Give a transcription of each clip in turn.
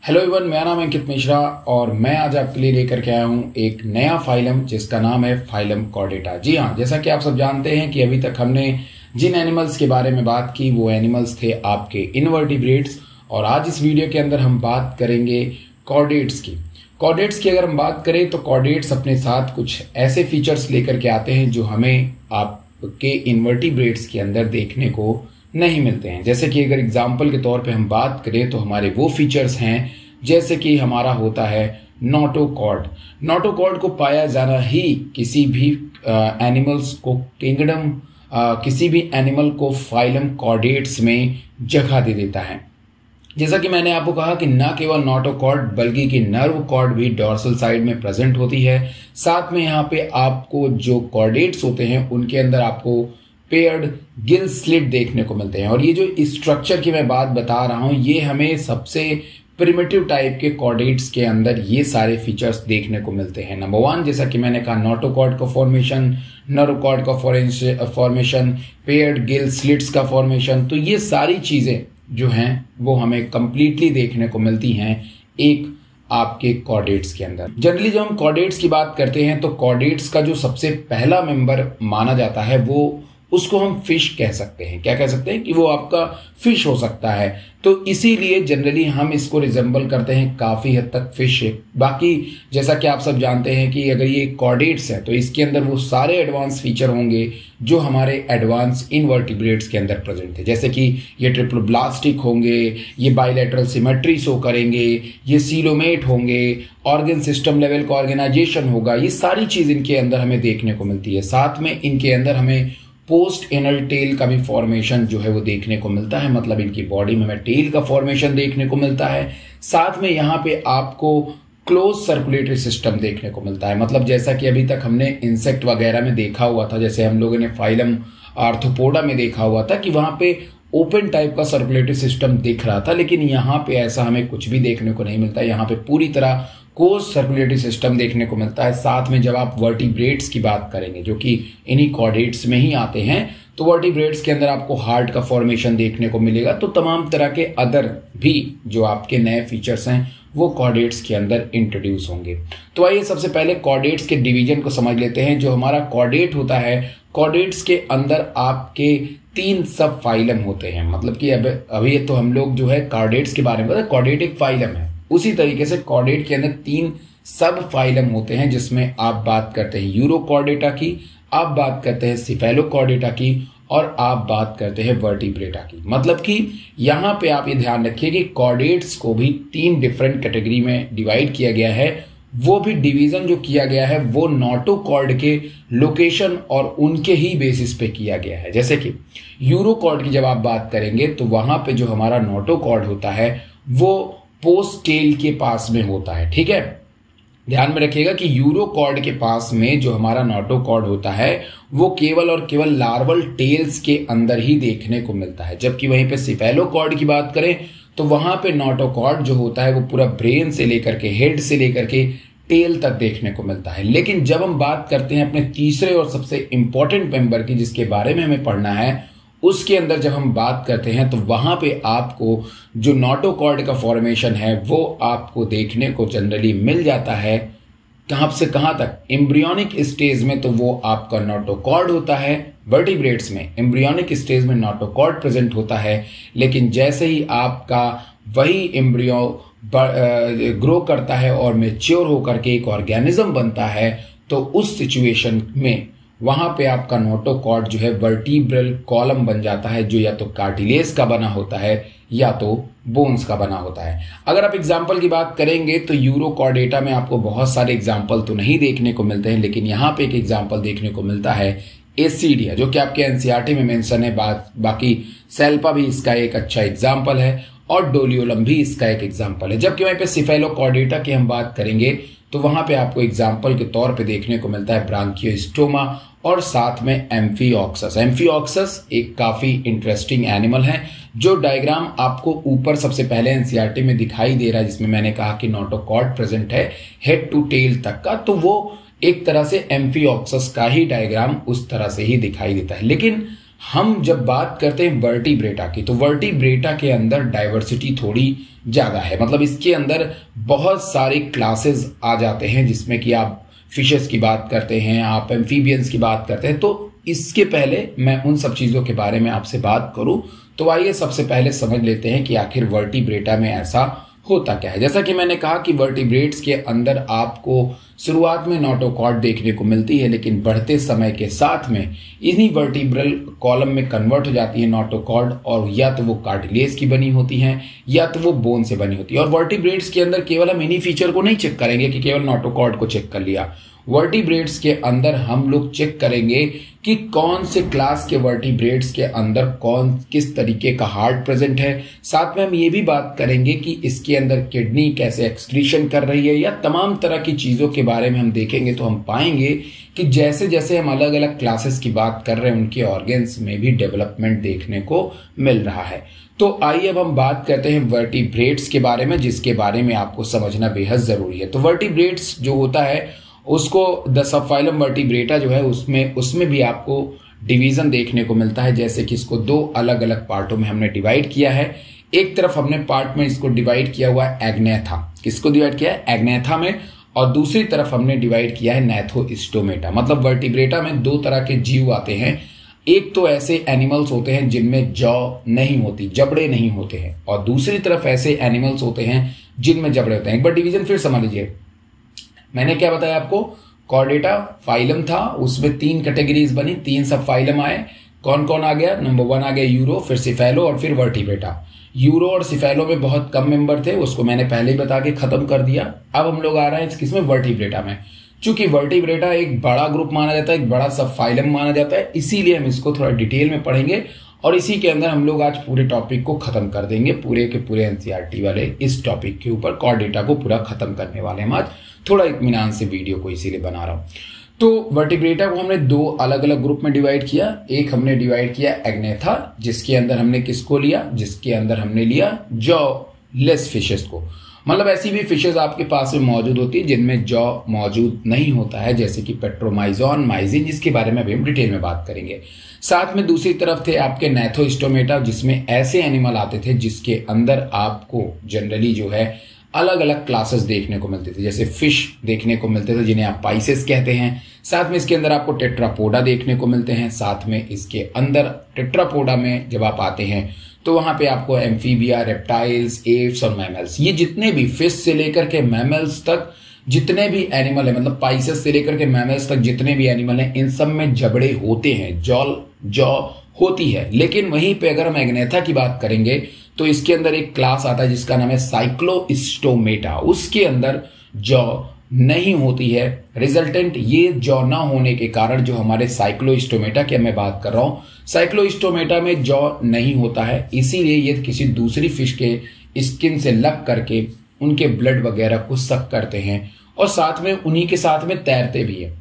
Hello everyone, मेरा नाम है अंकित मिश्रा और मैं आज आपके लिए लेकर के आया हूँ एक नया फाइलम जिसका नाम है फाइलम कॉर्डेटा। जी हाँ, जैसा कि आप सब जानते हैं कि अभी तक हमने जिन एनिमल्स के बारे में बात की वो एनिमल्स थे आपके इनवर्टिब्रेट्स, और आज इस वीडियो के अंदर हम बात करेंगे कॉर्डेट्स की। कॉर्डेट्स की अगर हम बात करें तो कॉर्डेट्स अपने साथ कुछ ऐसे फीचर्स लेकर के आते हैं जो हमें आपके इनवर्टिब्रेट्स के अंदर देखने को नहीं मिलते हैं। जैसे कि अगर एग्जाम्पल के तौर पे हम बात करें तो हमारे वो फीचर्स हैं जैसे कि हमारा होता है नोटोकॉर्ड। नोटोकॉर्ड को पाया जाना ही किसी भी एनिमल्स को किंगडम किसी भी एनिमल को फाइलम कॉर्डेट्स में जगह दे देता है। जैसा कि मैंने आपको कहा कि न केवल नोटोकॉर्ड बल्कि कि नर्व कॉर्ड भी डॉर्सल साइड में प्रेजेंट होती है। साथ में यहाँ पे आपको जो कॉर्डेट्स होते हैं उनके अंदर आपको पेयर्ड गिल स्लिट देखने को मिलते हैं। और ये जो स्ट्रक्चर की मैं बात बता रहा हूं ये हमें सबसे प्रिमिटिव टाइप के कॉर्डेट्स के अंदर ये सारे फीचर्स देखने को मिलते हैं। नंबर 1, जैसा कि मैंने कहा, नोटोकॉर्ड का फॉर्मेशन, नर्वकॉर्ड का फॉर्मेशन, पेयर्ड गिल स्लिट्स का फॉर्मेशन। तो ये सारी चीजें जो हैं वो हमें कंप्लीटली देखने को मिलती हैं एक आपके कॉर्डेट्स के अंदर। जनरली जब हम कॉर्डेट्स की बात करते हैं तो कॉर्डेट्स का जो सबसे पहला मेंबर माना जाता है वो उसको हम फिश कह सकते हैं। क्या कह सकते हैं कि वो आपका फिश हो सकता है। तो इसीलिए जनरली हम इसको रिजेंबल करते हैं काफी हद तक फिश से। बाकी जैसा कि आप सब जानते हैं कि अगर ये कॉर्डेट्स है तो इसके अंदर वो सारे एडवांस फीचर होंगे जो हमारे एडवांस इनवर्टिब्रेट्स के अंदर प्रेजेंट थे। जैसे कि ये ट्रिप्लोब्लास्टिक होंगे, ये बाइलेटरल सिमेट्री शो करेंगे, ये सीलोमेट होंगे, ऑर्गन सिस्टम लेवल का ऑर्गेनाइजेशन होगा। ये सारी चीज इनके अंदर हमें देखने को मिलती है। साथ में इनके अंदर हमें पोस्ट एनल टेल का भी फॉर्मेशन जो है वो देखने को मिलता है। मतलब इनकी बॉडी में हमें टेल का फॉर्मेशन देखने को मिलता है। साथ में यहाँ पे आपको क्लोज सर्कुलेटरी सिस्टम देखने को मिलता है। मतलब जैसा कि अभी तक हमने इंसेक्ट वगैरह में देखा हुआ था, जैसे हम लोगों ने फाइलम आर्थ्रोपोडा में देखा हुआ था कि वहां पे ओपन टाइप का सर्कुलेटरी सिस्टम दिख रहा था, लेकिन यहाँ पे ऐसा हमें कुछ भी देखने को नहीं मिलता। यहाँ पे पूरी तरह कोर्स सर्कुलेटरी सिस्टम देखने को मिलता है। साथ में जब आप वर्टिब्रेट्स की बात करेंगे जो कि इन्हीं कॉर्डेट्स में ही आते हैं, तो वर्टिब्रेट्स के अंदर आपको हार्ट का फॉर्मेशन देखने को मिलेगा। तो तमाम तरह के अदर भी जो आपके नए फीचर्स हैं वो कॉर्डेट्स के अंदर इंट्रोड्यूस होंगे। तो आइए सबसे पहले कॉर्डेट्स के डिवीजन को समझ लेते हैं। जो हमारा कॉर्डेट होता है, कॉर्डेट्स के अंदर आपके 3 सब फाइलम होते हैं। मतलब कि अभी तो हम लोग जो है कॉर्डेट्स के बारे में बताए, कॉर्डेट एक फाइलम है। उसी तरीके से कॉर्डेट के अंदर 3 सब फाइलम होते हैं जिसमें आप बात करते हैं यूरोकॉर्डेटा की, आप बात करते हैं सिफेलोकॉर्डेटा की, और आप बात करते हैं वर्टिब्रेटा की। मतलब कि यहां पे आप ये ध्यान रखिए कि कॉर्डेट्स को भी 3 डिफरेंट कैटेगरी में डिवाइड किया गया है। वो भी डिवीजन जो किया गया है वो नोटोकॉर्ड के लोकेशन और उनके ही बेसिस पे किया गया है। जैसे कि यूरोकॉर्ड की जब आप बात करेंगे तो वहां पे जो हमारा नोटोकॉर्ड होता है वो पोस्ट टेल के पास में होता है। ठीक है, ध्यान में रखिएगा कि यूरोकॉर्ड के पास में जो हमारा नोटोकॉर्ड होता है वो केवल और केवल लार्वल टेल्स के अंदर ही देखने को मिलता है। जबकि वहीं पे सिफेलोकॉर्ड की बात करें तो वहां पे नोटोकॉर्ड जो होता है वो पूरा ब्रेन से लेकर के, हेड से लेकर के टेल तक देखने को मिलता है। लेकिन जब हम बात करते हैं अपने तीसरे और सबसे इंपॉर्टेंट मेंबर की जिसके बारे में हमें पढ़ना है, उसके अंदर जब हम बात करते हैं तो वहां पे आपको जो नोटोकॉर्ड का फॉर्मेशन है वो आपको देखने को जनरली मिल जाता है। कहां से कहां तक? एम्ब्रियोनिक स्टेज में तो वो आपका नोटोकॉर्ड होता है। वर्टिब्रेट्स में एम्ब्रियोनिक स्टेज में नोटोकॉर्ड प्रेजेंट होता है, लेकिन जैसे ही आपका वही एम्ब्रियो ग्रो करता है और मैच्योर होकर के एक ऑर्गेनिज्म बनता है तो उस सिचुएशन में वहां पे आपका नोटोकॉर्ड जो है वर्टिब्रल कॉलम बन जाता है, जो या तो कार्टिलेज का बना होता है या तो बोन्स का बना होता है। अगर आप एग्जाम्पल की बात करेंगे तो यूरोकॉर्डेटा में आपको बहुत सारे एग्जाम्पल तो नहीं देखने को मिलते हैं, लेकिन यहाँ पे एक एग्जाम्पल देखने को मिलता है एसिडिया, जो कि आपके एनसीईआरटी में मेंशन है। बाकी सेल्पा भी इसका एक अच्छा एग्जाम्पल है और डोलियोलम भी इसका एक एग्जाम्पल है। जबकि वहीं पे सिफेलोकॉर्डेटा की हम बात करेंगे तो वहां पे आपको एग्जाम्पल के तौर पे देखने को मिलता है ब्रांकियोस्टोमा और साथ में एम्फीऑक्सस। एम्फीऑक्सस एक काफी इंटरेस्टिंग एनिमल है। जो डायग्राम आपको ऊपर सबसे पहले एनसीईआरटी में दिखाई दे रहा है जिसमें मैंने कहा कि नोटोकॉर्ड प्रेजेंट है हेड टू टेल तक का, तो वो एक तरह से एम्फीऑक्सस का ही डायग्राम उस तरह से ही दिखाई देता है। लेकिन हम जब बात करते हैं वर्टिब्रेटा की, तो वर्टिब्रेटा के अंदर डाइवर्सिटी थोड़ी ज्यादा है। मतलब इसके अंदर बहुत सारे क्लासेस आ जाते हैं, जिसमें कि आप फिशेस की बात करते हैं, आप एम्फीबियंस की बात करते हैं। तो इसके पहले मैं उन सब चीजों के बारे में आपसे बात करूं, तो आइए सबसे पहले समझ लेते हैं कि आखिर वर्टिब्रेटा में ऐसा होता क्या है। जैसा कि मैंने कहा कि वर्टिब्रेट्स के अंदर आपको शुरुआत में नोटोकॉर्ड देखने को मिलती है, लेकिन बढ़ते समय के साथ में इन्हीं वर्टिब्रल कॉलम में कन्वर्ट हो जाती है नोटोकॉर्ड, और या तो वो कार्टिलेज की बनी होती हैं या तो वो बोन से बनी होती है। और वर्टिब्रेट्स के अंदर केवल हम इन्हीं फीचर को नहीं चेक करेंगे कि केवल नोटोकॉर्ड को चेक कर लिया। वर्टिब्रेट्स के अंदर हम लोग चेक करेंगे कि कौन से क्लास के वर्टिब्रेट्स के अंदर कौन किस तरीके का हार्ट प्रेजेंट है। साथ में हम ये भी बात करेंगे कि इसके अंदर किडनी कैसे एक्सक्रीशन कर रही है, या तमाम तरह की चीजों के बारे में हम देखेंगे। तो हम पाएंगे कि जैसे जैसे हम अलग अलग क्लासेस की बात कर रहे हैं, उनके ऑर्गन्स में भी डेवलपमेंट देखने को मिल रहा है। तो आइए अब हम बात करते हैं वर्टिब्रेट्स के बारे में, जिसके बारे में आपको समझना बेहद जरूरी है। तो वर्टिब्रेट्स जो होता है उसको द सबफाइलम वर्टिब्रेटा जो है उसमें भी आपको डिवीजन देखने को मिलता है। जैसे कि इसको दो अलग अलग पार्टों में हमने डिवाइड किया है। एक तरफ हमने पार्ट में इसको डिवाइड किया हुआ है एग्नेथा, किसको डिवाइड किया है? एग्नेथा में। और दूसरी तरफ हमने डिवाइड किया है नैथोस्टोमेटा। मतलब वर्टिब्रेटा में दो तरह के जीव आते हैं। एक तो ऐसे एनिमल्स होते हैं जिनमें जॉ नहीं होती, जबड़े नहीं होते हैं, और दूसरी तरफ ऐसे एनिमल्स होते हैं जिनमें जबड़े होते हैं। एक बार डिवीजन फिर समझ लीजिए। मैंने क्या बताया आपको? कॉर्डेटा फाइलम था, उसमें 3 कैटेगरीज बनी, 3 सब फाइलम आए। कौन कौन आ गया? नंबर 1 आ गया यूरो, फिर सिफेलो और फिर वर्टिब्रेटा। यूरो और सिफेलो में बहुत कम मेंबर थे, उसको मैंने पहले ही बता के खत्म कर दिया। अब हम लोग आ रहे हैं किसमें? वर्टिब्रेटा में। चूंकि वर्टिब्रेटा एक बड़ा ग्रुप माना जाता है, एक बड़ा सब फाइलम माना जाता है, इसीलिए हम इसको थोड़ा डिटेल में पढ़ेंगे और इसी के अंदर हम लोग आज पूरे टॉपिक को खत्म कर देंगे। पूरे के पूरे एनसीईआरटी वाले इस टॉपिक के ऊपर कॉर्डेटा को पूरा खत्म करने वाले हम आज। थोड़ा इत्मीनान से वीडियो को इसीलिए बना रहा हूं। तो वर्टिब्रेटा को हमने 2 अलग अलग ग्रुप में डिवाइड किया। एक हमने डिवाइड किया एग्नेथा, जिसके अंदर हमने किसको लिया? जिसके अंदर हमने लिया जॉ-लेस फिशेस को। मतलब ऐसी भी फिशेस आपके पास में मौजूद होती है जिनमें जॉ मौजूद नहीं होता है, जैसे कि पेट्रोमाइजोन, माइजिन, जिसके बारे में अभी हम डिटेल में बात करेंगे। साथ में दूसरी तरफ थे आपके नैथोस्टोमेटा, जिसमें ऐसे एनिमल आते थे जिसके अंदर आपको जनरली जो है अलग अलग क्लासेस देखने को मिलते थे। जैसे फिश देखने को मिलते थे जिन्हें आप पाइसेस कहते हैं। साथ में इसके अंदर आपको टेट्रापोडा देखने को मिलते हैं। साथ में इसके अंदर टेट्रापोडा में जब आप आते हैं तो वहां पे आपको एम्फीबिया, रेप्टाइल्स, एप्स और मैमल्स, ये जितने भी फिश से लेकर के मैमल्स तक जितने भी एनिमल है, मतलब पाइसेस से लेकर के मैमल्स तक जितने भी एनिमल हैं, इन सब में जबड़े होते हैं, जॉ होती है। लेकिन वहीं पे अगर हम एग्नेथा की बात करेंगे तो इसके अंदर एक क्लास आता है जिसका नाम है साइक्लोस्टोमेटा। उसके अंदर जॉ नहीं होती है। रिजल्टेंट ये जॉ ना होने के कारण जो हमारे साइक्लोस्टोमेटा की मैं बात कर रहा हूं, साइक्लोस्टोमेटा में जॉ नहीं होता है, इसीलिए ये किसी दूसरी फिश के स्किन से लग करके उनके ब्लड वगैरह को सक करते हैं और साथ में उन्हीं के साथ में तैरते भी हैं।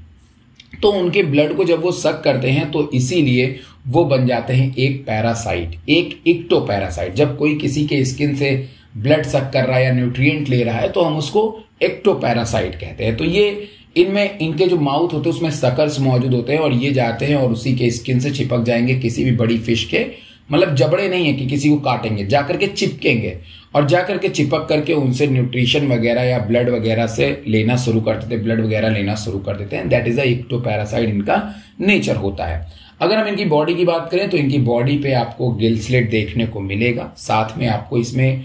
तो उनके ब्लड को जब वो सक करते हैं तो इसीलिए वो बन जाते हैं एक पैरासाइट, एक इक्टोपैरासाइट। जब कोई किसी के स्किन से ब्लड सक कर रहा है या न्यूट्रिएंट ले रहा है तो हम उसको एक्टोपैरासाइट कहते हैं। तो ये इनमें इनके जो माउथ होते हैं उसमें सकर्स मौजूद होते हैं और ये जाते हैं और उसी के स्किन से चिपक जाएंगे किसी भी बड़ी फिश के। मतलब जबड़े नहीं है कि किसी को काटेंगे, जाकर के चिपकेंगे और जाकर के चिपक करके उनसे न्यूट्रिशन वगैरह या ब्लड वगैरह से लेना शुरू कर देते हैं, ब्लड वगैरह लेना शुरू कर देते हैं। दैट इज अ इक्टोपैरासाइट, इनका नेचर होता है। अगर हम इनकी बॉडी की बात करें तो इनकी बॉडी पे आपको गिल स्लेट देखने को मिलेगा। साथ में आपको इसमें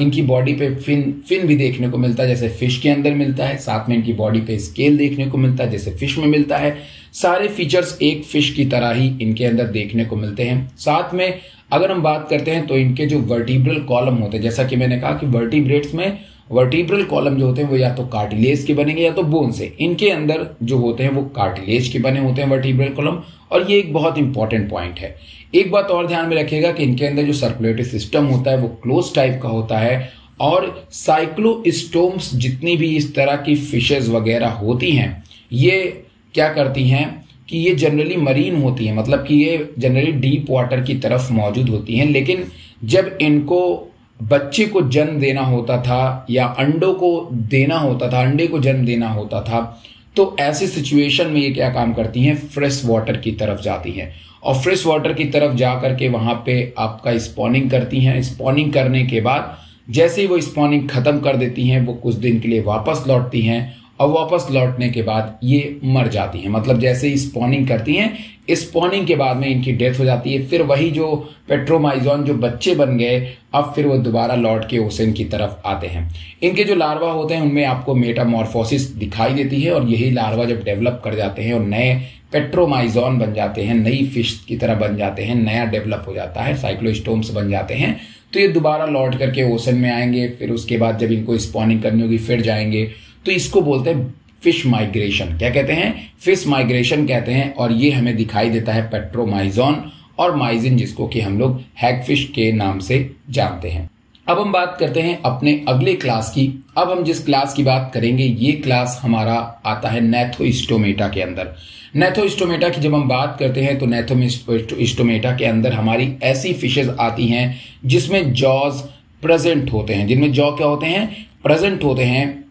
इनकी बॉडी पे फिन भी देखने को मिलता है जैसे फिश के अंदर मिलता है। साथ में इनकी बॉडी पे स्केल देखने को मिलता है जैसे फिश में मिलता है। सारे फीचर्स एक फिश की तरह ही इनके अंदर देखने को मिलते हैं। साथ में अगर हम बात करते हैं तो इनके जो वर्टिब्रल कॉलम होते हैं, जैसा कि मैंने कहा कि वर्टिब्रेट्स में वर्टिब्रल कॉलम जो होते हैं वो या तो कार्टिलेज के बनेंगे या तो बोन से। इनके अंदर जो होते हैं वो कार्टिलेज के बने होते हैं वर्टिब्रल कॉलम, और ये एक बहुत इंपॉर्टेंट पॉइंट है। एक बात और ध्यान में रखिएगा कि इनके अंदर जो सर्कुलेटरी सिस्टम होता है वो क्लोज टाइप का होता है, और साइक्लोस्टोम्स जितनी भी इस तरह की फिशेज वगैरह होती हैं ये क्या करती हैं कि ये जनरली मरीन होती हैं, मतलब कि ये जनरली डीप वाटर की तरफ मौजूद होती हैं। लेकिन जब इनको बच्चे को जन्म देना होता था या अंडों को देना होता था, अंडे को जन्म देना होता था, तो ऐसी सिचुएशन में ये क्या काम करती हैं, फ्रेश वाटर की तरफ जाती हैं और फ्रेश वाटर की तरफ जा करके वहां पे आपका स्पॉनिंग करती हैं। स्पॉनिंग करने के बाद जैसे ही वो स्पॉनिंग खत्म कर देती हैं, वो कुछ दिन के लिए वापस लौटती हैं और वापस लौटने के बाद ये मर जाती हैं। मतलब जैसे ही स्पॉनिंग करती हैं, स्पॉनिंग के बाद में इनकी डेथ हो जाती है। फिर वही जो पेट्रोमाइजोन जो बच्चे बन गए, अब फिर वो दोबारा लौट के ओशन की तरफ आते हैं। इनके जो लार्वा होते हैं उनमें आपको मेटामॉर्फोसिस दिखाई देती है और यही लार्वा जब डेवलप कर जाते हैं और नए पेट्रोमाइजोन बन जाते हैं, नई फिश की तरह बन जाते हैं, नया डेवलप हो जाता है, साइक्लोस्टोम्स बन जाते हैं, तो ये दोबारा लौट करके ओशन में आएंगे। फिर उसके बाद जब इनको स्पॉनिंग करनी होगी फिर जाएंगे। तो इसको बोलते हैं फिश माइग्रेशन। क्या कहते हैं? फिश माइग्रेशन कहते हैं। और ये हमें दिखाई देता है पेट्रोमाइजोन और माइजिन, जिसको कि हम लोग हैगफिश के नाम से जानते हैं। अब हम बात करते हैं अपने अगले क्लास की। अब हम जिस क्लास की बात करेंगे, ये क्लास हमारा आता है नैथोस्टोमेटा के अंदर। नैथोस्टोमेटा की जब हम बात करते हैं तो नैथोस्टोमेटा के अंदर हमारी ऐसी फिशेज आती हैं जिसमें जॉज प्रेजेंट होते हैं, जिनमें जॉ क्या होते हैं? प्रेजेंट होते हैं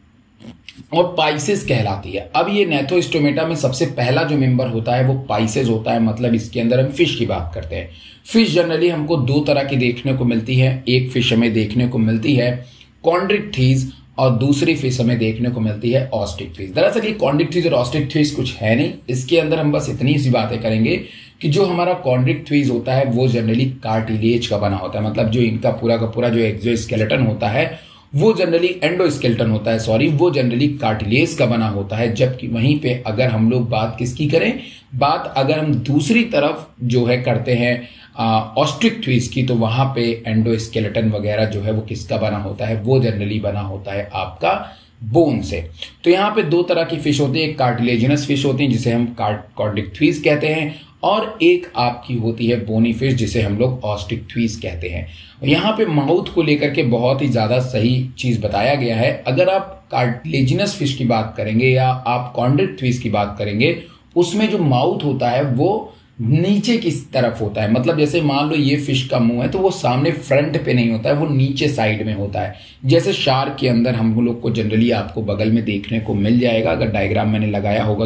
और पाइसेस कहलाती है। अब ये नैथोस्टोमेटा में सबसे पहला जो मेंबर होता है वो पाइसेस होता है। मतलब इसके अंदर हम फिश की बात करते हैं। फिश जनरली हमको दो तरह की देखने को मिलती है। एक फिश हमें देखने को मिलती है कॉन्ड्रिक्थीज और दूसरी फिश हमें देखने को मिलती है ऑस्ट्रिक्थीज। दरअसल ये कॉन्ड्रिक्थीज और ऑस्ट्रिक्थीज कुछ है नहीं। इसके अंदर हम बस इतनी सी बातें करेंगे कि जो हमारा कॉन्ड्रिक्थीज होता है वो जनरली कार्टिलेज का बना होता है। मतलब जो इनका पूरा का पूरा जो एक्सोस्केलेटन होता है वो जनरली एंडोस्केलेटन होता है, वो जनरली कार्टिलेज का बना होता है। जबकि वहीं पे अगर हम लोग बात किसकी करें, बात अगर हम दूसरी तरफ जो है करते हैं ऑस्ट्रिक्थीज की, तो वहां पे एंडोस्केलेटन वगैरह जो है वो किसका बना होता है? वो जनरली बना होता है आपका बोन से। तो यहाँ पे दो तरह की फिश होती है। एक कार्टिलेजिनस फिश होती है जिसे हम कॉन्ड्रिक्थीज कहते हैं, और एक आपकी होती है बोनी फिश जिसे हम लोग ऑस्ट्रिक्थीज कहते हैं। यहाँ पे माउथ को लेकर के बहुत ही ज्यादा सही चीज बताया गया है। अगर आप कार्टिलेजिनस फिश की बात करेंगे या आप कॉन्ड्रिक्थीज की बात करेंगे, उसमें जो माउथ होता है वो नीचे की तरफ होता है। मतलब जैसे मान लो ये फिश का मुंह है तो वो सामने फ्रंट पे नहीं होता है, वो नीचे साइड में होता है। जैसे शार्क के अंदर हम लोग को जनरली आपको बगल में देखने को मिल जाएगा, अगर डायग्राम मैंने लगाया होगा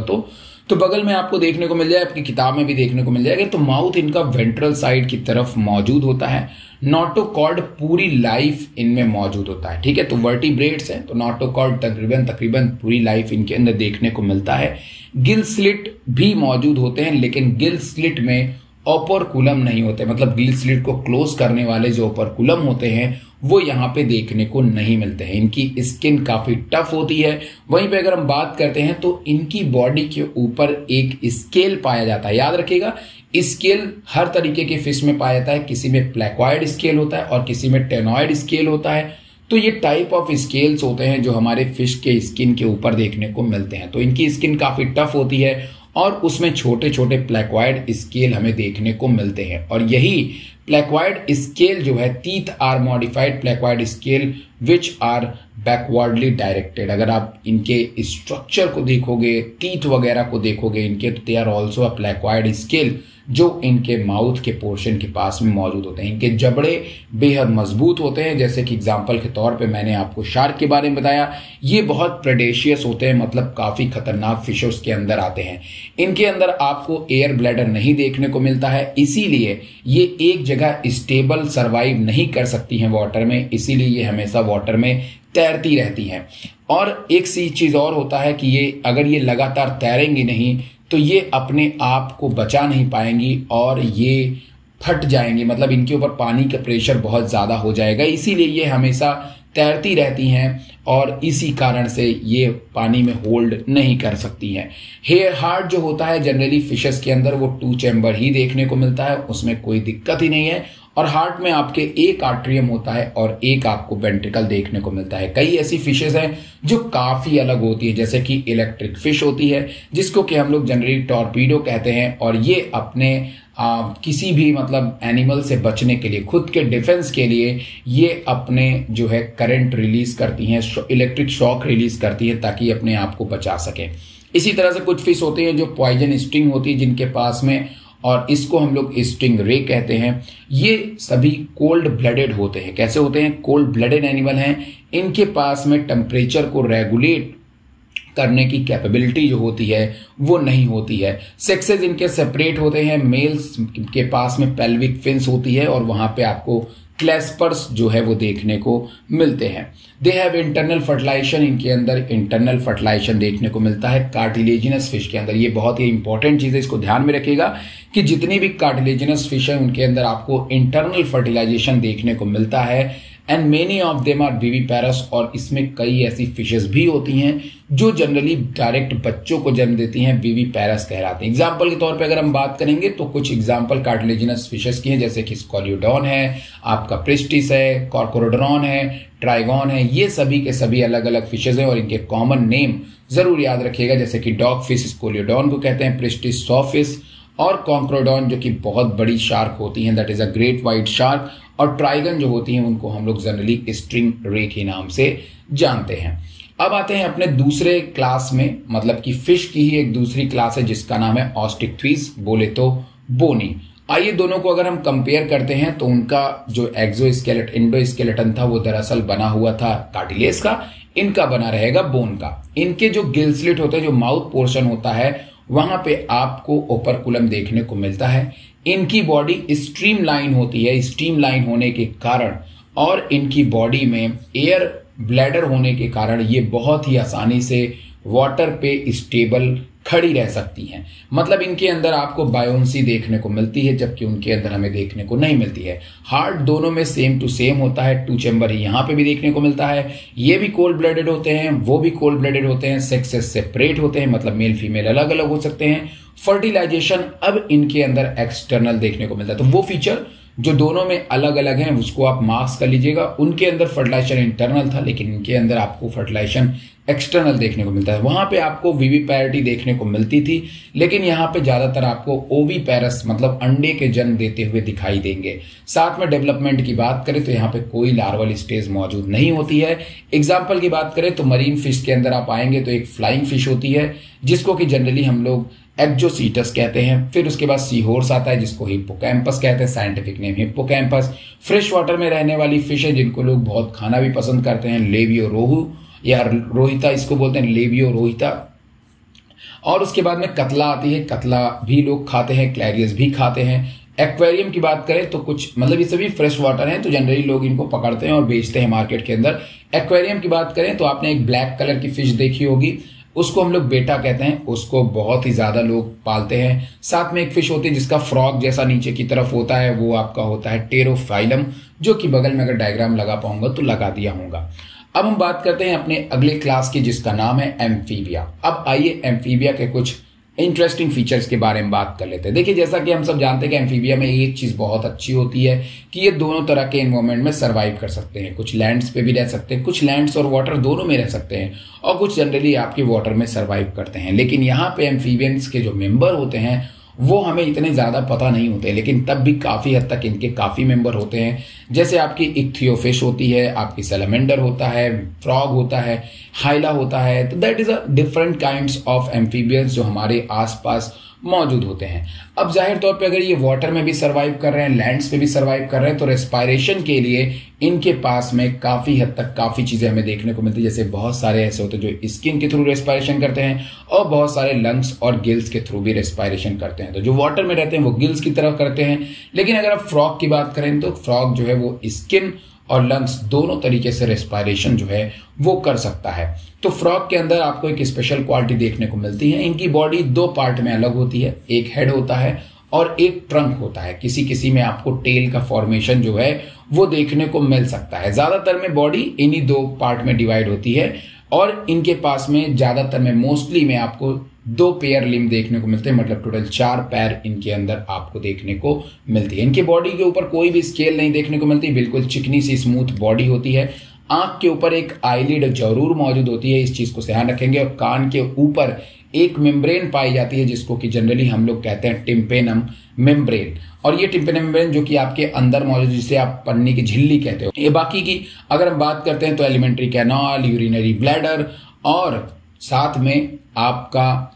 तो बगल में आपको देखने को मिल जाए, आपकी किताब में भी देखने को मिल जाएगा। तो माउथ इनका वेंट्रल साइड की तरफ मौजूद होता है। नोटोकॉर्ड पूरी लाइफ इनमें मौजूद होता है। ठीक है, तो वर्टिब्रेट्स हैं तो नोटोकॉर्ड तकरीबन पूरी लाइफ इनके अंदर देखने को मिलता है। गिल स्लिट भी मौजूद होते हैं, लेकिन गिल स्लिट में ओपरकुलम नहीं होते। मतलब गिल स्लिट को क्लोज करने वाले जो ओपरकुलम होते हैं वो यहाँ पे देखने को नहीं मिलते हैं। इनकी स्किन काफी टफ होती है। वहीं पे अगर हम बात करते हैं तो इनकी बॉडी के ऊपर एक स्केल पाया जाता है। याद रखिएगा, स्केल हर तरीके के फिश में पाया जाता है। किसी में प्लेक्वाइड स्केल होता है और किसी में टेनॉइड स्केल होता है। तो ये टाइप ऑफ स्केल्स होते हैं जो हमारे फिश के स्किन के ऊपर देखने को मिलते हैं। तो इनकी स्किन काफी टफ होती है और उसमें छोटे छोटे प्लेक्वाइड स्केल हमें देखने को मिलते हैं। और यही प्लेक्वाइड स्केल जो है, teeth are modified placoid scale which are backwardly directed. अगर आप इनके स्ट्रक्चर को देखोगे, टीथ वगैरह को देखोगे इनके, तो they are also a placoid scale जो इनके माउथ के पोर्शन के पास में मौजूद होते हैं। इनके जबड़े बेहद मजबूत होते हैं। जैसे कि एग्जांपल के तौर पे मैंने आपको शार्क के बारे में बताया, ये बहुत प्रेडेशियस होते हैं, मतलब काफी खतरनाक फिशेस के अंदर आते हैं। इनके अंदर आपको एयर ब्लैडर नहीं देखने को मिलता है, इसीलिए ये एक जगह स्टेबल सर्वाइव नहीं कर सकती हैं वाटर में, इसीलिए ये हमेशा वाटर में तैरती रहती हैं। और एक सी चीज और होता है कि ये अगर ये लगातार तैरेंगी नहीं तो ये अपने आप को बचा नहीं पाएंगी और ये फट जाएंगी। मतलब इनके ऊपर पानी का प्रेशर बहुत ज्यादा हो जाएगा, इसीलिए ये हमेशा तैरती रहती हैं और इसी कारण से ये पानी में होल्ड नहीं कर सकती हैं। हेयर हार्ट जो होता है जनरली फिशेस के अंदर वो 2 चैम्बर ही देखने को मिलता है, उसमें कोई दिक्कत ही नहीं है। और हार्ट में आपके एक आर्ट्रियम होता है और एक आपको वेंट्रिकल देखने को मिलता है। कई ऐसी फिशेस हैं जो काफी अलग होती है, जैसे कि इलेक्ट्रिक फिश होती है जिसको कि हम लोग जनरली टॉर्पीडो कहते हैं। और ये अपने किसी भी मतलब एनिमल से बचने के लिए, खुद के डिफेंस के लिए ये अपने जो है करंट रिलीज करती हैं, इलेक्ट्रिक शॉक रिलीज करती है ताकि अपने आप को बचा सके। इसी तरह से कुछ फिश होती हैं जो पॉइजन स्टिंग होती है जिनके पास में, और इसको हम लोग स्टिंग रे कहते हैं। ये सभी कोल्ड ब्लडेड होते हैं। कैसे होते हैं? कोल्ड ब्लडेड एनिमल हैं। इनके पास में टेम्परेचर को रेगुलेट करने की कैपेबिलिटी जो होती है वो नहीं होती है। सेक्सेस इनके सेपरेट होते हैं, मेल्स के पास में पेल्विक फिन्स होती है और वहां पे आपको क्लैस्पर्स जो है वो देखने को मिलते हैं। दे हैव इंटरनल फर्टिलाइजेशन, इनके अंदर इंटरनल फर्टिलाइजेशन देखने को मिलता है कार्टिलेजिनस फिश के अंदर। ये बहुत ही इंपॉर्टेंट चीज है, इसको ध्यान में रखिएगा कि जितनी भी कार्टिलेजिनस फिश है उनके अंदर आपको इंटरनल फर्टिलाइजेशन देखने को मिलता है। And many of them are viviparous, और इसमें कई ऐसी फिशेस भी होती हैं जो जनरली डायरेक्ट बच्चों को जन्म देती हैं, विविपेरस कहलाते हैं। एग्जाम्पल के तौर पे अगर हम बात करेंगे तो कुछ एग्जाम्पल कार्टिलेजिनस फिशेस की हैं, जैसे कि स्कॉलियोडॉन है, आपका प्रिस्टिस है, कॉर्कोरोडोन है, ट्राइगॉन है। ये सभी के सभी अलग अलग फिशेस हैं और इनके कॉमन नेम जरूर याद रखिएगा, जैसे कि डॉग फिश स्कॉलियोडॉन को कहते हैं, प्रिस्टिस सॉफिस, और कॉन्क्रोडॉन जो कि बहुत बड़ी शार्क होती हैं, that is a great white shark, और ट्राइगन जो होती हैं उनको हम लोग जनरली स्ट्रिंग रे के नाम से जानते हैं। अब आते हैं अपने दूसरे क्लास में, मतलब कि फिश की ही एक दूसरी क्लास है जिसका नाम है ऑस्टिकथ्वीज, बोले तो बोनी। आइए दोनों को अगर हम कंपेयर करते हैं तो उनका जो इंडोस्केलेटन था वो दरअसल बना हुआ था कार्टिलेज का, इनका बना रहेगा बोन का। इनके जो गिल स्लिट होते हैं, जो माउथ पोर्शन होता है, वहां पे आपको ओपरकुलम देखने को मिलता है। इनकी बॉडी स्ट्रीमलाइन होती है, स्ट्रीमलाइन होने के कारण और इनकी बॉडी में एयर ब्लैडर होने के कारण ये बहुत ही आसानी से वाटर पे स्टेबल खड़ी रह सकती हैं। मतलब इनके अंदर आपको बायोन्सी देखने को मिलती है, जबकि उनके अंदर हमें देखने को नहीं मिलती है। हार्ट दोनों में सेम टू सेम होता है, 2 चैम्बर ही यहां पे भी देखने को मिलता है। ये भी कोल्ड ब्लडेड होते हैं, वो भी कोल्ड ब्लडेड होते हैं, सेक्सेस सेपरेट होते हैं, मतलब मेल फीमेल अलग अलग हो सकते हैं। फर्टिलाइजेशन अब इनके अंदर एक्सटर्नल देखने को मिलता है, तो वो फीचर जो दोनों में अलग अलग हैं उसको आप मार्क्स कर लीजिएगा। उनके अंदर फर्टिलाइजेशन इंटरनल था, लेकिन इनके अंदर आपको फर्टिलाइजेशन एक्सटर्नल देखने को मिलता है। वहां पे आपको विविपैरिटी देखने को मिलती थी, लेकिन यहां पे ज्यादातर आपको ओविपेरस मतलब अंडे के जन्म देते हुए दिखाई देंगे। साथ में डेवलपमेंट की बात करें तो यहाँ पे कोई लार्वल स्टेज मौजूद नहीं होती है। एग्जाम्पल की बात करें तो मरीन फिश के अंदर आप आएंगे तो एक फ्लाइंग फिश होती है जिसको कि जनरली हम लोग एक्जोसीटस कहते हैं। फिर उसके बाद सी हॉर्स आता है जिसको हिप्पोकैम्पस कहते हैं, scientific name hippocampus. Fresh water में रहने वाली फिश है जिनको लोग बहुत खाना भी पसंद करते हैं, लेबियो रोहू या रोहिता इसको बोलते हैं, लेबियो रोहिता। और उसके बाद में कतला आती है, कतला भी लोग खाते हैं, क्लैरियस भी खाते हैं। एक्वेरियम की बात करें तो कुछ मतलब ये सभी फ्रेश वाटर हैं, तो जनरली लोग इनको पकड़ते हैं और बेचते हैं मार्केट के अंदर। एक्वेरियम की बात करें तो आपने एक ब्लैक कलर की फिश देखी होगी, उसको हम लोग बेटा कहते हैं, उसको बहुत ही ज्यादा लोग पालते हैं। साथ में एक फिश होती है जिसका फ्रॉग जैसा नीचे की तरफ होता है, वो आपका होता है टेरोफाइलम, जो कि बगल में अगर डायग्राम लगा पाऊंगा तो लगा दिया होगा। अब हम बात करते हैं अपने अगले क्लास की जिसका नाम है एम्फीबिया। अब आइए एम्फीबिया के कुछ इंटरेस्टिंग फीचर्स के बारे में बात कर लेते हैं। देखिए जैसा कि हम सब जानते हैं कि एम्फीबिया में एक चीज बहुत अच्छी होती है कि ये दोनों तरह के एनवायरमेंट में सरवाइव कर सकते हैं। कुछ लैंड्स पे भी रह सकते हैं, कुछ लैंड्स और वाटर दोनों में रह सकते हैं, और कुछ जनरली आपके वाटर में सरवाइव करते हैं। लेकिन यहाँ पे एम्फीबियंस के जो मेंबर होते हैं वो हमें इतने ज्यादा पता नहीं होते, लेकिन तब भी काफी हद तक इनके काफी मेंबर होते हैं। जैसे आपकी इक्थियोफिश होती है, आपकी सैलमेंडर होता है, फ्रॉग होता है, हाइला होता है। तो that is a different kinds of amphibians जो हमारे आसपास मौजूद होते हैं। अब जाहिर तौर पे अगर ये वाटर में भी सरवाइव कर रहे हैं, लैंड्स पे भी सरवाइव कर रहे हैं, तो रेस्पायरेशन के लिए इनके पास में काफी हद तक काफी चीजें हमें देखने को मिलती है। जैसे बहुत सारे ऐसे होते हैं जो स्किन के थ्रू रेस्पायरेशन करते हैं, और बहुत सारे लंग्स और गिल्स के थ्रू भी रेस्पायरेशन करते हैं। तो जो वाटर में रहते हैं वो गिल्स की तरह करते हैं, लेकिन अगर आप फ्रॉग की बात करें तो फ्रॉग जो है वो स्किन और लंग्स दोनों तरीके से रेस्पायरेशन जो है वो कर सकता है। तो फ्रॉग के अंदर आपको एक स्पेशल क्वालिटी देखने को मिलती है, इनकी बॉडी 2 पार्ट में अलग होती है, एक हेड होता है और एक ट्रंक होता है। किसी किसी में आपको टेल का फॉर्मेशन जो है वो देखने को मिल सकता है। ज्यादातर में बॉडी इन्हीं 2 पार्ट में डिवाइड होती है, और इनके पास में ज्यादातर में मोस्टली में आपको 2 पेयर लिम्ब देखने को मिलते हैं, मतलब टोटल 4 पैर इनके अंदर आपको देखने को मिलती है। इनके बॉडी के ऊपर कोई भी स्केल नहीं देखने को मिलती, बिल्कुल चिकनी सी स्मूथ बॉडी होती है। आंख के ऊपर एक आईलिड जरूर मौजूद होती है, इस चीज को ध्यान रखेंगे। और कान के ऊपर एक मेम्ब्रेन पाई जाती है जिसको कि जनरली हम लोग कहते हैं टिम्पेनम मेम्ब्रेन, और ये टिम्पेनम मेम्ब्रेन जो कि आपके अंदर मौजूद, जिसे आप पन्नी की झिल्ली कहते हो। ये बाकी की अगर हम बात करते हैं तो एलिमेंट्री कैनाल, यूरिनरी ब्लैडर, और साथ में आपका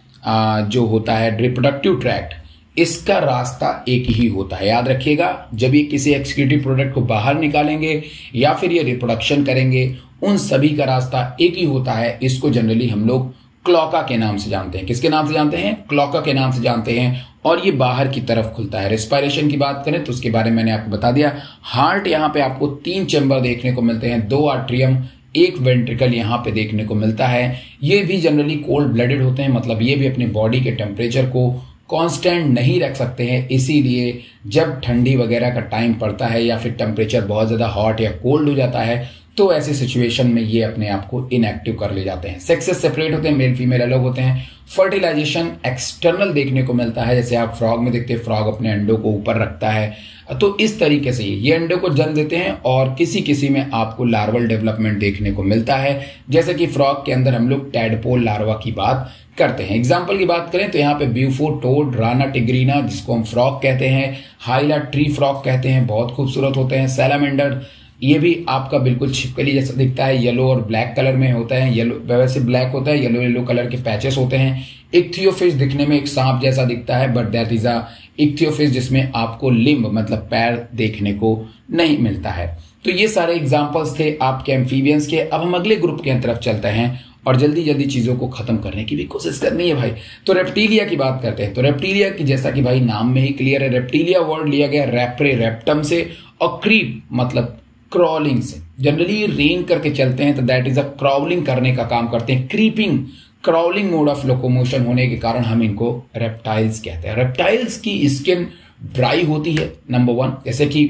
जो होता है रिप्रोडक्टिव ट्रैक्ट, इसका रास्ता एक ही होता है। याद रखिएगा, जब ये किसी एक्सक्रीटिव प्रोडक्ट को बाहर निकालेंगे या फिर ये रिप्रोडक्शन करेंगे, उन सभी का रास्ता एक ही होता है। इसको जनरली हम लोग क्लोका के नाम से जानते हैं। किसके नाम से जानते हैं? क्लोका के नाम से जानते हैं। और ये बाहर की तरफ खुलता है। रेस्पिरेशन की बात करें तो उसके बारे में मैंने आपको बता दिया। हार्ट यहाँ पे आपको 3 चेंबर देखने को मिलते हैं, 2 आर्ट्रियम, 1 वेंट्रिकल यहाँ पे देखने को मिलता है। ये भी जनरली कोल्ड ब्लडेड होते हैं, मतलब ये भी अपनी बॉडी के टेम्परेचर को कांस्टेंट नहीं रख सकते हैं। इसीलिए जब ठंडी वगैरह का टाइम पड़ता है या फिर टेम्परेचर बहुत ज्यादा हॉट या कोल्ड हो जाता है तो ऐसे सिचुएशन में ये अपने आप को इनएक्टिव कर ले जाते हैं। सेक्सेस सेपरेट होते हैं, मेल फीमेल अलग होते हैं। फर्टिलाइजेशन एक्सटर्नल देखने को मिलता है, जैसे आप फ्रॉग में देखते हैं, फ्रॉग अपने अंडों को ऊपर रखता है, तो इस तरीके से ये अंडों को जन्म देते हैं। और किसी किसी में आपको लार्वल डेवलपमेंट देखने को मिलता है, जैसे कि फ्रॉग के अंदर हम लोग टैडपोल लार्वा की बात करते हैं। एग्जाम्पल की बात करें तो यहाँ पे ब्यूफो टोड, राना टिग्रीना जिसको हम फ्रॉग कहते हैं, हाइला ट्री फ्रॉग कहते हैं, बहुत खूबसूरत होते हैं। सैलामेंडर, ये भी आपका बिल्कुल छिपकली जैसा दिखता है, येलो और ब्लैक कलर में होता है। येलो वैसे ब्लैक होता है, येलो येलो कलर के पैचेस होते हैं। इक्थियोफिश दिखने में एक सांप जैसा दिखता है, बट दैट इज अ इक्थियोफिश जिसमें आपको लिम्ब मतलब पैर देखने को नहीं मिलता है। तो ये सारे एग्जांपल्स थे आपके एम्फीबियंस के। अब हम अगले ग्रुप की तरफ चलते हैं और जल्दी जल्दी चीजों को खत्म करने की भी कोशिश करनी है भाई। तो रेप्टीलिया की बात करते हैं। तो रेप्टीलिया की जैसा कि भाई नाम में ही क्लियर है, रेप्टीलिया वर्ड लिया गया रेप्रे रेप्टम से, और क्रीप मतलब क्रॉलिंग से। जनरली रेंग करके चलते हैं तो दैट इज अ क्राउलिंग करने का काम करते हैं। Creeping, crawling mode of locomotion होने के कारण हम इनको रेप्टाइल्स कहते हैं। रेप्टाइल्स की स्किन ड्राई होती है, नंबर 1। जैसे कि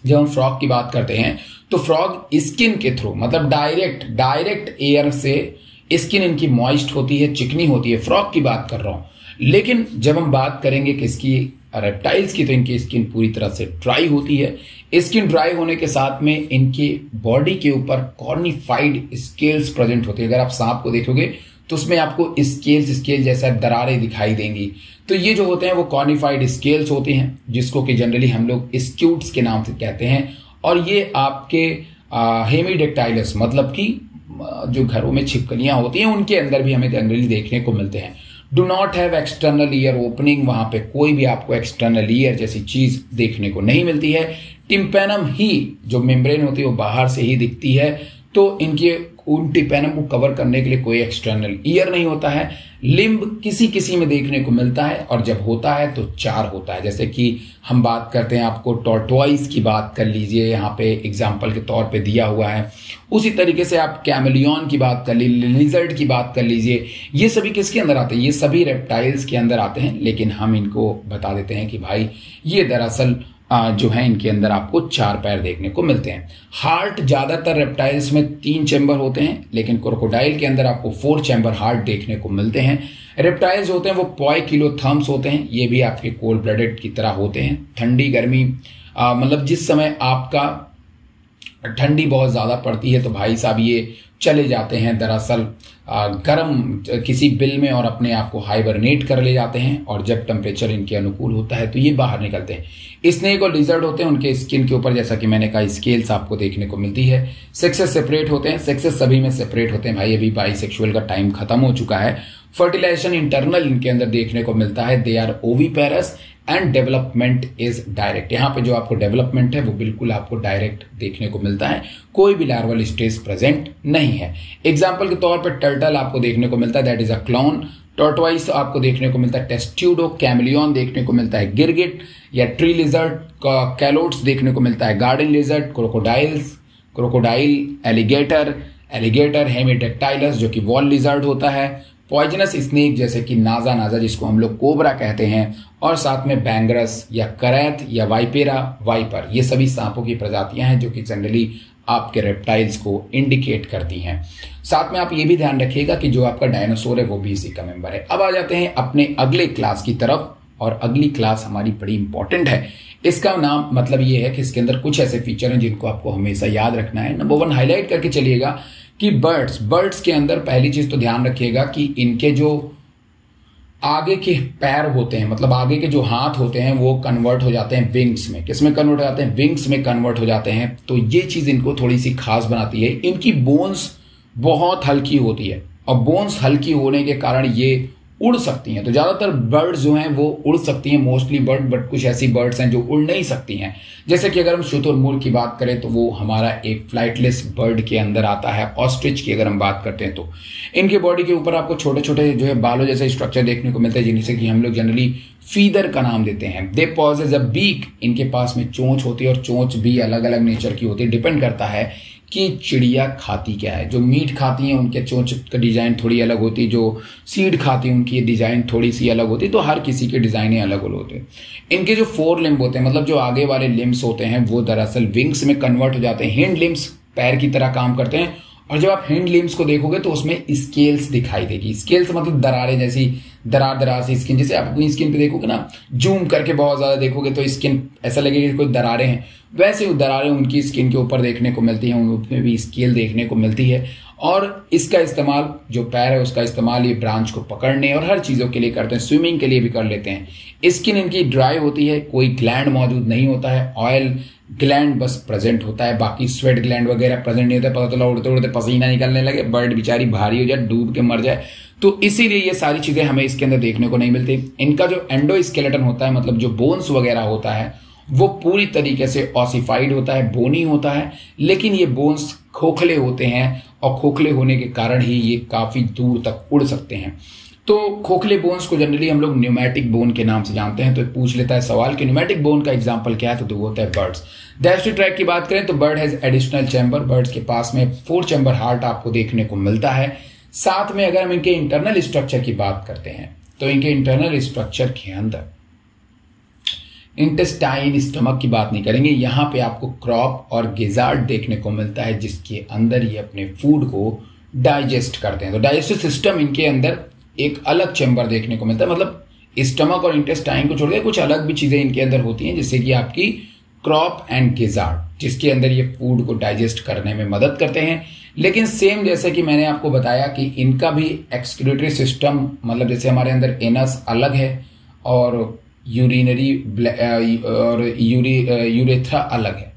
जब हम फ्रॉग की बात करते हैं तो फ्रॉग स्किन के थ्रू मतलब डायरेक्ट एयर से स्किन इनकी मॉइस्ट होती है, चिकनी होती है। फ्रॉग की बात कर रहा हूं। लेकिन जब हम बात करेंगे किसकी, रेप्टाइल्स की, तो इनकी स्किन पूरी तरह से ड्राई होती है। स्किन ड्राई होने के साथ में इनकी बॉडी के ऊपर कॉर्निफाइड स्केल्स प्रेजेंट होती है। अगर आप सांप को देखोगे तो उसमें आपको स्केल जैसा दरारें दिखाई देंगी। तो ये जो होते हैं वो कॉर्निफाइड स्केल्स होते हैं, जिसको कि जनरली हम लोग स्क्यूट्स के नाम से कहते हैं। और ये आपके हेमीडेक्टाइलस मतलब कि जो घरों में छिपकलियां होती हैं उनके अंदर भी हमें जनरली देखने को मिलते हैं। Do not have external ear opening, वहां पे कोई भी आपको एक्सटर्नल ईयर जैसी चीज देखने को नहीं मिलती है। टिम्पेनम ही जो मेम्ब्रेन होती है वो बाहर से ही दिखती है, तो इनके उन टिम्पेनम को कवर करने के लिए कोई एक्सटर्नल ईयर नहीं होता है। लिम्ब किसी किसी में देखने को मिलता है, और जब होता है तो 4 होता है। जैसे कि हम बात करते हैं, आपको टॉर्टोइस की बात कर लीजिए, यहाँ पे एग्जाम्पल के तौर पे दिया हुआ है। उसी तरीके से आप कैमलियन की बात कर लीजिए, लिजर्ड की बात कर लीजिए। ये सभी किसके अंदर आते हैं? ये सभी रेप्टाइल्स के अंदर आते हैं। लेकिन हम इनको बता देते हैं कि भाई ये दरअसल जो है इनके अंदर आपको 4 पैर देखने को मिलते हैं। हार्ट ज्यादातर रेप्टाइल्स में 3 चैम्बर होते हैं, लेकिन क्रोकोडाइल के अंदर आपको 4 चैम्बर हार्ट देखने को मिलते हैं। रेप्टाइल्स होते हैं वो पोइकिलोथर्म्स होते हैं, ये भी आपके कोल्ड ब्लडेड की तरह होते हैं। ठंडी गर्मी मतलब जिस समय आपका ठंडी बहुत ज्यादा पड़ती है तो भाई साहब ये चले जाते हैं दरअसल गर्म किसी बिल में और अपने आप को हाइबरनेट कर ले जाते हैं। और जब टेम्परेचर इनके अनुकूल होता है तो ये बाहर निकलते हैं। स्नेक और लिजर्ड होते हैं, उनके स्किन के ऊपर जैसा कि मैंने कहा स्केल्स आपको देखने को मिलती है। सेक्सेस सेपरेट होते हैं, सेक्सेस सभी में सेपरेट होते हैं भाई। अभी बाइसेक्सुअल का टाइम खत्म हो चुका है। फर्टिलाइजेशन इंटरनल इनके अंदर देखने को मिलता है। They are oviparous and development is direct. यहाँ पे जो आपको डेवलपमेंट है वो बिल्कुल आपको डायरेक्ट देखने को मिलता है, कोई भी लार्वल स्टेज प्रेजेंट नहीं है। एग्जाम्पल के तौर पर टर्टल आपको देखने को मिलता है, that is a clone. Tortoise आपको देखने को मिलता है, टेस्ट्यूडो। कैमलियन देखने को मिलता है, गिरगिट या ट्री लिजर्ड। कैलोट्स देखने को मिलता है, garden lizard. Crocodile, alligator, Hemidactylus जो कि वॉल लिजर्ड होता है। पॉइजनस स्नेक जैसे कि नाजा जिसको हम लोग कोबरा कहते हैं, और साथ में बैंगरस या करैथ या वाइपेरा वाइपर, ये सभी सांपों की प्रजातियां हैं जो कि जनरली आपके रेप्टाइल्स को इंडिकेट करती हैं। साथ में आप ये भी ध्यान रखिएगा कि जो आपका डायनासोर है वो भी इसी का मेंबर है। अब आ जाते हैं अपने अगले क्लास की तरफ, और अगली क्लास हमारी बड़ी इंपॉर्टेंट है। इसका नाम मतलब ये है कि इसके अंदर कुछ ऐसे फीचर हैं जिनको आपको हमेशा याद रखना है। नंबर 1 हाईलाइट करके चलिएगा कि बर्ड्स के अंदर पहली चीज तो ध्यान रखिएगा कि इनके जो आगे के पैर होते हैं, मतलब आगे के जो हाथ होते हैं, वो कन्वर्ट हो जाते हैं विंग्स में। किस में कन्वर्ट हो जाते हैं? विंग्स में कन्वर्ट हो जाते हैं। तो ये चीज इनको थोड़ी सी खास बनाती है। इनकी बोन्स बहुत हल्की होती है, और बोन्स हल्की होने के कारण ये उड़ सकती हैं। तो ज्यादातर बर्ड्स जो हैं वो उड़ सकती हैं, मोस्टली बर्ड, बट कुछ ऐसी बर्ड्स हैं जो उड़ नहीं सकती हैं। जैसे कि अगर हम शुतुरमुर्ग की बात करें तो वो हमारा एक फ्लाइटलेस बर्ड के अंदर आता है। ऑस्ट्रिच की अगर हम बात करते हैं तो इनके बॉडी के ऊपर आपको छोटे छोटे जो है बालों जैसे स्ट्रक्चर देखने को मिलता है, जिनसे कि हम लोग जनरली फीदर का नाम देते हैं। दे पॉजेज अ बीक, इनके पास में चोंच होती है और चोंच भी अलग अलग नेचर की होती है, डिपेंड करता है कि चिड़िया खाती क्या है। जो मीट खाती हैं उनके चोंच का डिजाइन थोड़ी अलग होती है, जो सीड खाती हैं उनकी डिजाइन थोड़ी सी अलग होती है। तो हर किसी के डिजाइन अलग अलग होते हैं। इनके जो फोर लिम्ब होते हैं, मतलब जो आगे वाले लिम्स होते हैं, वो दरअसल विंग्स में कन्वर्ट हो जाते हैं। हिंड लिम्स पैर की तरह काम करते हैं, और जब आप हिंड लिम्स को देखोगे तो उसमें स्केल्स दिखाई देगी। स्केल्स मतलब दरारें जैसी, दरार सी स्किन, जैसे आप अपनी स्किन पे देखोगे ना, जूम करके बहुत ज्यादा देखोगे तो स्किन ऐसा लगेगा कि कोई दरारें हैं, वैसे ही दरारें उनकी स्किन के ऊपर देखने को मिलती हैं, उनमें भी स्केल देखने को मिलती है। और इसका इस्तेमाल, जो पैर है उसका इस्तेमाल ये ब्रांच को पकड़ने और हर चीजों के लिए करते हैं, स्विमिंग के लिए भी कर लेते हैं। स्किन इनकी ड्राई होती है, कोई ग्लैंड मौजूद नहीं होता है, ऑयल ग्लैंड बस प्रेजेंट होता है, बाकी स्वेट ग्लैंड वगैरह प्रेजेंट नहीं होता है। पता चला उड़ते उड़ते पसीना निकलने लगे, बर्ड बेचारी भारी हो जाए, डूब के मर जाए, तो इसीलिए ये सारी चीजें हमें इसके अंदर देखने को नहीं मिलती। इनका जो एंडोस्केलेटन होता है, मतलब जो बोन्स वगैरह होता है, वो पूरी तरीके से ऑसिफाइड होता है, बोनी होता है, लेकिन ये बोन्स खोखले होते हैं, और खोखले होने के कारण ही ये काफी दूर तक उड़ सकते हैं। तो खोखले बोन्स को जनरली हम लोग न्यूमैटिक बोन के नाम से जानते हैं। तो पूछ लेता है सवाल कि न्यूमैटिक बोन का एग्जांपल क्या है, तो वो होता है बर्ड्स। डायजेस्टिव ट्रैक्ट की बात करें तो bird has additional chamber, birds के पास में 4 चैम्बर हार्ट आपको देखने को मिलता है। साथ में अगर हम इनके इंटरनल स्ट्रक्चर की बात करते हैं तो इनके इंटरनल स्ट्रक्चर के अंदर इंटेस्टाइन, स्टमक की बात नहीं करेंगे, यहां पे आपको क्रॉप और गिजार्ड देखने को मिलता है, जिसके अंदर ये अपने फूड को डाइजेस्ट करते हैं। तो डाइजेस्टिव सिस्टम इनके अंदर एक अलग चैम्बर देखने को मिलता है, मतलब स्टमक और इंटेस्टाइन को छोड़कर कुछ अलग भी चीजें इनके अंदर होती हैं, जैसे कि आपकी क्रॉप एंड गिजार्ड, जिसके अंदर ये फूड को डाइजेस्ट करने में मदद करते हैं। लेकिन सेम जैसे कि मैंने आपको बताया कि इनका भी एक्सक्रीटरी सिस्टम, मतलब जैसे हमारे अंदर एनस अलग है और यूरिनरी और यूरेथ्रा अलग है।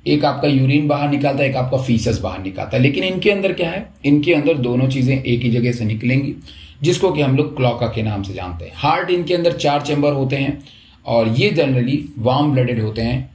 एक आपका यूरिन बाहर निकालता है, एक आपका फीसस बाहर निकालता है, लेकिन इनके अंदर क्या है, इनके अंदर दोनों चीजें एक ही जगह से निकलेंगी, जिसको कि हम लोग क्लोका के नाम से जानते हैं। हार्ट इनके अंदर 4 चैम्बर होते हैं, और ये जनरली वार्म ब्लडेड होते हैं,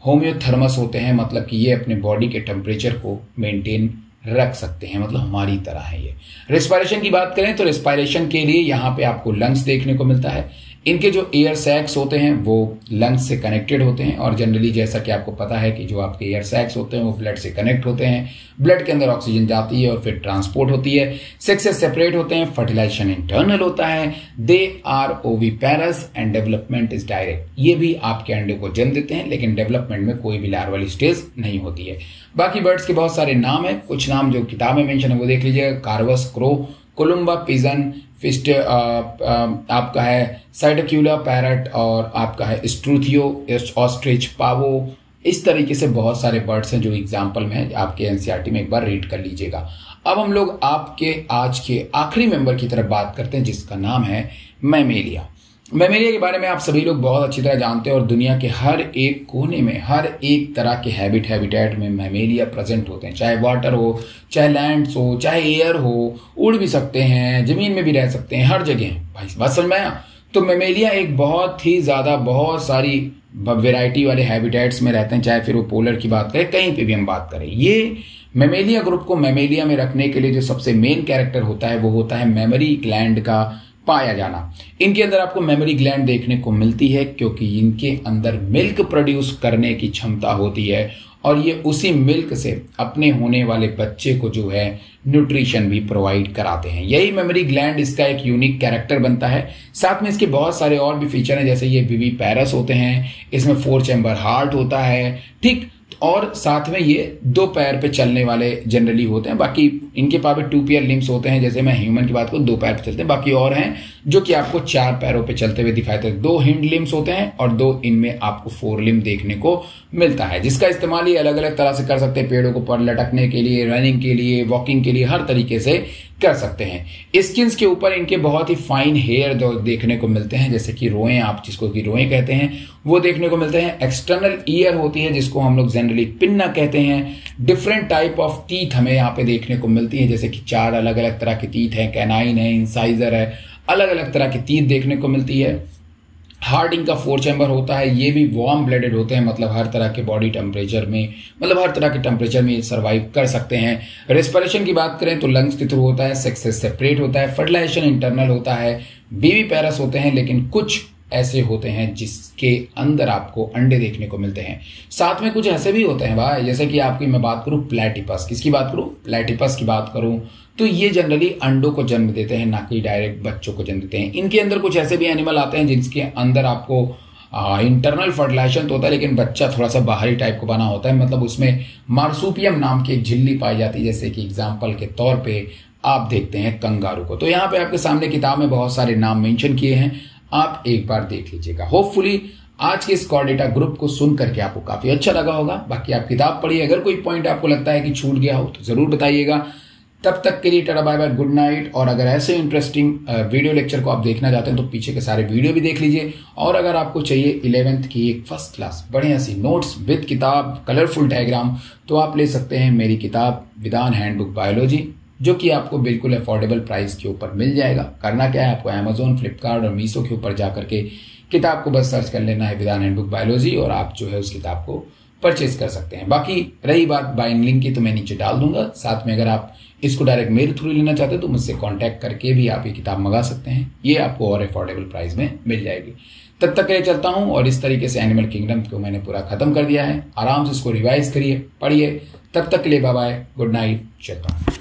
होम्योथर्मस होते हैं, मतलब कि ये अपने बॉडी के टेम्परेचर को मेंटेन रख सकते हैं, मतलब हमारी तरह है ये। रेस्पिरेशन की बात करें तो रेस्पिरेशन के लिए यहाँ पे आपको लंग्स देखने को मिलता है। इनके जो एयर सैक्स होते हैं वो लंग्स से कनेक्टेड होते हैं, और जनरली जैसा कि आपको पता है कि जो आपके एयर सैक्स होते हैं वो ब्लड से कनेक्ट होते हैं, ब्लड के अंदर ऑक्सीजन जाती है और फिर ट्रांसपोर्ट होती है। सेक्स से सेपरेट होते हैं, फर्टिलाइजेशन इंटरनल होता है, they are oviparous and development is direct. ये भी आपके अंडे को जन्म देते हैं, लेकिन डेवलपमेंट में कोई भी लार्वल स्टेज नहीं होती है। बाकी बर्ड्स के बहुत सारे नाम है, कुछ नाम जो किताब में मेंशन है वो देख लीजिएगा। कार्वस क्रो, कोलुम्बा पिजन, फिस्ट आपका है साइडोक्यूला पैरट, और आपका है स्ट्रूथियो, ऑस्ट्रिच, पावो। इस तरीके से बहुत सारे बर्ड्स हैं जो एग्जाम्पल में है, आपके एनसीईआरटी में एक बार रीड कर लीजिएगा। अब हम लोग आपके आज के आखिरी मेंबर की तरफ बात करते हैं, जिसका नाम है मैमेलिया। मैमेलिया के बारे में आप सभी लोग बहुत अच्छी तरह जानते हैं, और दुनिया के हर एक कोने में, हर एक तरह के हैबिटेट में मैमेलिया प्रेजेंट होते हैं, चाहे वाटर हो, चाहे लैंड हो, चाहे एयर हो, उड़ भी सकते हैं, जमीन में भी रह सकते हैं, हर जगह। भाई बात समझ में आया? तो मैमेलिया एक बहुत ही ज्यादा, बहुत सारी वेराइटी वाले हैबिटेट्स में रहते हैं, चाहे फिर वो पोलर की बात करें, कहीं पे भी हम बात करें। ये मैमेलिया ग्रुप को मैमेलिया में रखने के लिए जो सबसे मेन कैरेक्टर होता है वो होता है मेमोरी ग्लैंड का पाया जाना। इनके अंदर आपको मेमोरी ग्लैंड देखने को मिलती है, क्योंकि इनके अंदर मिल्क प्रोड्यूस करने की क्षमता होती है, और ये उसी मिल्क से अपने होने वाले बच्चे को जो है न्यूट्रिशन भी प्रोवाइड कराते हैं। यही मेमोरी ग्लैंड इसका एक यूनिक कैरेक्टर बनता है। साथ में इसके बहुत सारे और भी फीचर हैं, जैसे ये विविपेरस होते हैं, इसमें 4 चैम्बर हार्ट होता है, ठीक, और साथ में ये 2 पैर पे चलने वाले जनरली होते हैं। बाकी इनके पास 2 पेयर लिम्स होते हैं, जैसे मैं ह्यूमन की बात करूं 2 पैर पे चलते हैं, बाकी और हैं जो कि आपको 4 पैरों पे चलते हुए दिखाई देते हैं। 2 हिंड लिम्स होते हैं और 2 इनमें आपको 4 लिम्ब देखने को मिलता है, जिसका इस्तेमाल ये अलग अलग तरह से कर सकते हैं, पेड़ों को पर लटकने के लिए, रनिंग के लिए, वॉकिंग के लिए, हर तरीके से कर सकते हैं। स्किन्स के ऊपर इनके बहुत ही फाइन हेयर जो देखने को मिलते हैं, जैसे कि रोएं, आप जिसको कि रोएं कहते हैं, वो देखने को मिलते हैं। एक्सटर्नल ईयर होती है, जिसको हम लोग जनरली पिन्ना कहते हैं। डिफरेंट टाइप ऑफ टीथ हमें यहाँ पे देखने को मिलते मिलती हैं, जैसे कि 4 अलग अलग तरह के टीथ हैं, कैनाइन है, इंसाइजर है, अलग अलग तरह की टीथ देखने को मिलती है। हार्ट इनका 4 चैम्बर होता है, ये भी वार्म ब्लडेड होते हैं, मतलब हर तरह के बॉडी टेम्परेचर में, मतलब हर तरह के टेम्परेचर में ये सर्वाइव कर सकते हैं। रेस्पिरेशन की बात करें तो लंग्स के थ्रू होता है, सेक्स से सेपरेट होता है, फर्टिलाइजेशन इंटरनल होता है, बेबी पैरस होते हैं, लेकिन कुछ ऐसे होते हैं जिसके अंदर आपको अंडे देखने को मिलते हैं। साथ में कुछ ऐसे भी होते हैं भाई, जैसे कि आपकी मैं बात करूं प्लेटिपस, किसकी बात करूं, प्लेटिपस की बात करूं तो ये जनरली अंडों को जन्म देते हैं, ना कि डायरेक्ट बच्चों को जन्म देते हैं। इनके अंदर कुछ ऐसे भी एनिमल आते हैं जिसके अंदर आपको इंटरनल फर्टिलाइजेशन तो होता है, लेकिन बच्चा थोड़ा सा बाहरी टाइप को बना होता है, मतलब उसमें मार्सुपियम नाम की एक झिल्ली पाई जाती है, जैसे कि एग्जाम्पल के तौर पे आप देखते हैं कंगारू को। तो यहाँ पे आपके सामने किताब में बहुत सारे नाम मेंशन किए हैं, आप एक बार देख लीजिएगा। होपफुली आज के इस कॉर्डेटा ग्रुप को सुन करके आपको काफी अच्छा लगा होगा। बाकी आप किताब पढ़िए, अगर कोई पॉइंट आपको लगता है कि छूट गया हो तो जरूर बताइएगा। तब तक के लिए tata bye bye, good night. और अगर ऐसे इंटरेस्टिंग वीडियो लेक्चर को आप देखना चाहते हैं तो पीछे के सारे वीडियो भी देख लीजिए। और अगर आपको चाहिए 11th की एक फर्स्ट क्लास बढ़िया सी नोट्स विद किताब, कलरफुल डायग्राम, तो आप ले सकते हैं मेरी किताब विधान हैंडबुक बायोलॉजी, जो कि आपको बिल्कुल अफोर्डेबल प्राइस के ऊपर मिल जाएगा। करना क्या है, आपको अमेजोन, फ्लिपकार्ट और मीशो के ऊपर जाकर के किताब को बस सर्च कर लेना है विधान हैंडबुक बायोलॉजी, और आप जो है उस किताब को परचेज कर सकते हैं। बाकी रही बात बाइंग लिंक की, तो मैं नीचे डाल दूंगा। साथ में अगर आप इसको डायरेक्ट मेरे थ्रू लेना चाहते हैं तो मुझसे कांटेक्ट करके भी आप ये किताब मंगा सकते हैं, ये आपको और अफोर्डेबल प्राइस में मिल जाएगी। तब तक के लिए चलता हूं, और इस तरीके से एनिमल किंगडम को मैंने पूरा खत्म कर दिया है। आराम से इसको रिवाइज करिए, पढ़िए। तब तक के लिए बाय बाय, गुड नाइट, चलता हूं।